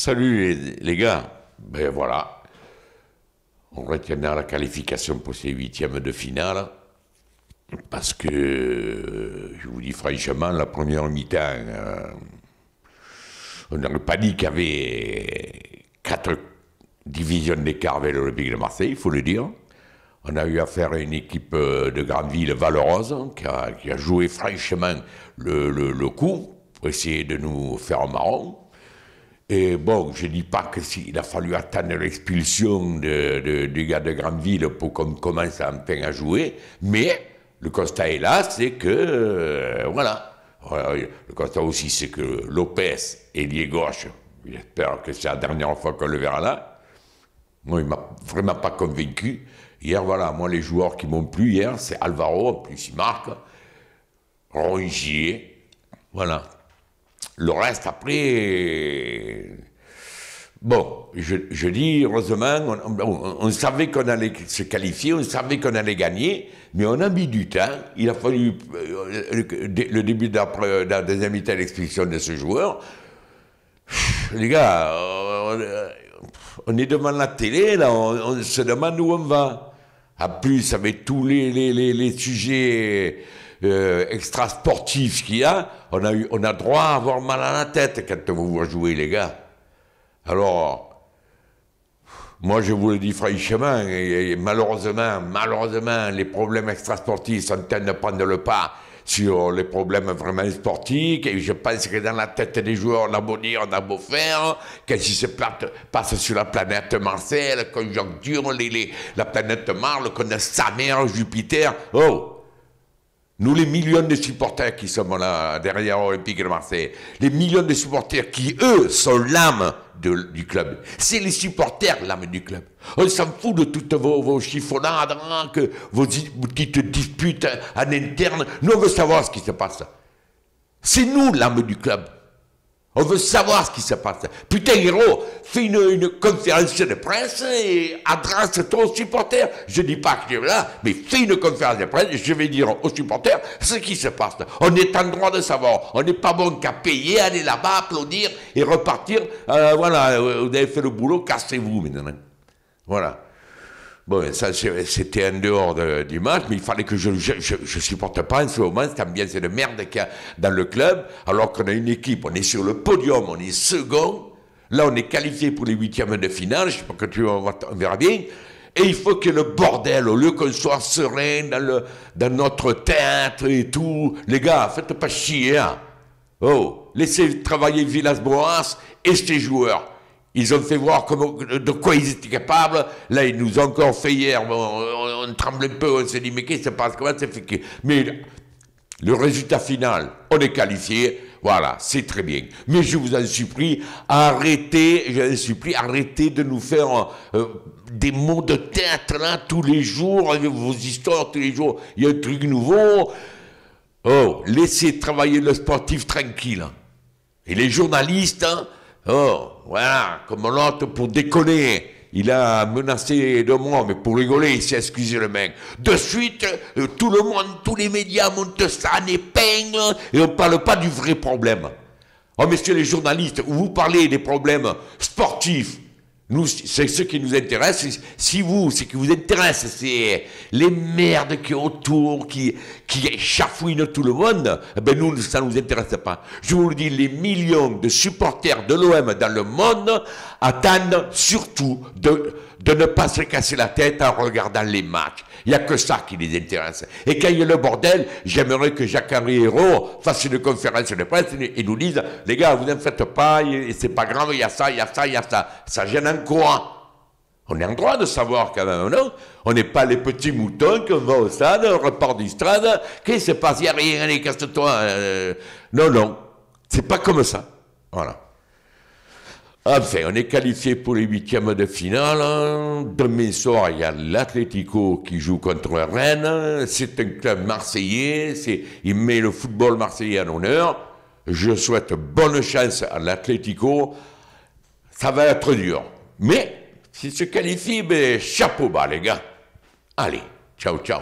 Salut les gars, ben voilà, on retiendra la qualification pour ces huitièmes de finale, parce que, je vous dis franchement, la première mi-temps, on n'aurait pas dit qu'il y avait 4 divisions d'écart avec l'Olympique de Marseille, il faut le dire. On a eu affaire à une équipe de grande ville valeureuse, qui a joué franchement le coup, pour essayer de nous faire un marron. Et bon, je ne dis pas qu'il a fallu attendre l'expulsion du gars de Grandville pour qu'on commence enfin à jouer, mais le constat est là, c'est que, voilà. Le constat aussi, c'est que Lopez, ailier gauche, j'espère que c'est la dernière fois qu'on le verra là. Moi, il ne m'a vraiment pas convaincu. Hier, voilà, moi, les joueurs qui m'ont plu hier, c'est Alvaro, en plus il marque, Rongier, voilà. Le reste, après, bon, je dis, heureusement, on savait qu'on allait se qualifier, on savait qu'on allait gagner, mais on a mis du temps. Il a fallu le début de la deuxième mi-temps, l'expulsion de ce joueur. Les gars, on est devant la télé, là, on se demande où on va. En plus, avec tous les sujets extra-sportifs qu'il y a, on a droit à avoir mal à la tête quand vous voyez jouer, les gars. Alors, moi je vous le dis franchement, et malheureusement, les problèmes extra-sportifs sont en train de prendre le pas sur les problèmes vraiment sportifs, et je pense que dans la tête des joueurs, on a beau dire, on a beau faire, qu'est-ce qui se passe sur la planète Marseille, la conjoncture, la planète Mars, qu'on a sa mère, Jupiter, oh! Nous, les millions de supporters qui sommes là, derrière l'Olympique de Marseille, les millions de supporters qui, eux, sont l'âme du club. C'est les supporters, l'âme du club. On s'en fout de toutes vos chiffonnades, vos petites disputes en interne. Nous, on veut savoir ce qui se passe. C'est nous, l'âme du club. On veut savoir ce qui se passe. Putain, héros, fais une conférence de presse et adresse-toi aux supporters. Je ne dis pas que tu es là, mais fais une conférence de presse et je vais dire aux supporters ce qui se passe. On est en droit de savoir. On n'est pas bon qu'à payer, aller là-bas, applaudir et repartir. Voilà, vous avez fait le boulot, cassez-vous maintenant. Voilà. Bon, ça, c'était en dehors du match, mais il fallait que je supporte pas en ce moment cette ambiance de merde qu'il y a dans le club, alors qu'on a une équipe, on est sur le podium, on est second, là on est qualifié pour les huitièmes de finale, je sais pas que on verra bien, et il faut que le bordel, au lieu qu'on soit serein dans notre théâtre et tout, les gars, faites pas chier, hein. Oh, laissez travailler Villas-Boas et ses joueurs. Ils ont fait voir de quoi ils étaient capables. Là, ils nous ont encore fait hier. On tremble un peu, on s'est dit, mais qu'est-ce qui se passe? Comment c'est fait? Mais le résultat final, on est qualifié. Voilà, c'est très bien. Mais je vous en supplie, arrêtez de nous faire des mots de théâtre là tous les jours, vos histoires tous les jours. Il y a un truc nouveau. Oh, laissez travailler le sportif tranquille. Et les journalistes, hein, oh, voilà, comme l'autre pour déconner, il a menacé de moi, mais pour rigoler, il s'est excusé le mec. De suite, tout le monde, tous les médias montent ça en épingle, et on ne parle pas du vrai problème. Oh, messieurs les journalistes, vous parlez des problèmes sportifs. Nous, c'est ce qui nous intéresse. Si vous, ce qui vous intéresse, c'est les merdes qui autour, qui chafouinent tout le monde, ben nous, ça ne nous intéresse pas. Je vous le dis, les millions de supporters de l'OM dans le monde attendent surtout de ne pas se casser la tête en regardant les matchs. Il n'y a que ça qui les intéresse. Et quand il y a le bordel, j'aimerais que Jacques-Henri Hérault fasse une conférence de presse et nous dise, les gars, vous n'en faites pas, c'est pas grave, il y a ça, il y a ça, il y a ça. Ça gêne en quoi? On est en droit de savoir quand même, non? On n'est pas les petits moutons qu'on va au stade, on repart du stade, qu'est-ce qui se passe? Il n'y a rien, allez, casse-toi. Non, non, c'est pas comme ça. Voilà. Enfin, on est qualifié pour les huitièmes de finale. Demain soir, il y a l'Atlético qui joue contre Rennes. C'est un club marseillais. Il met le football marseillais en honneur. Je souhaite bonne chance à l'Atlético. Ça va être dur. Mais, s'il se qualifie, ben, chapeau bas, les gars. Allez, ciao, ciao.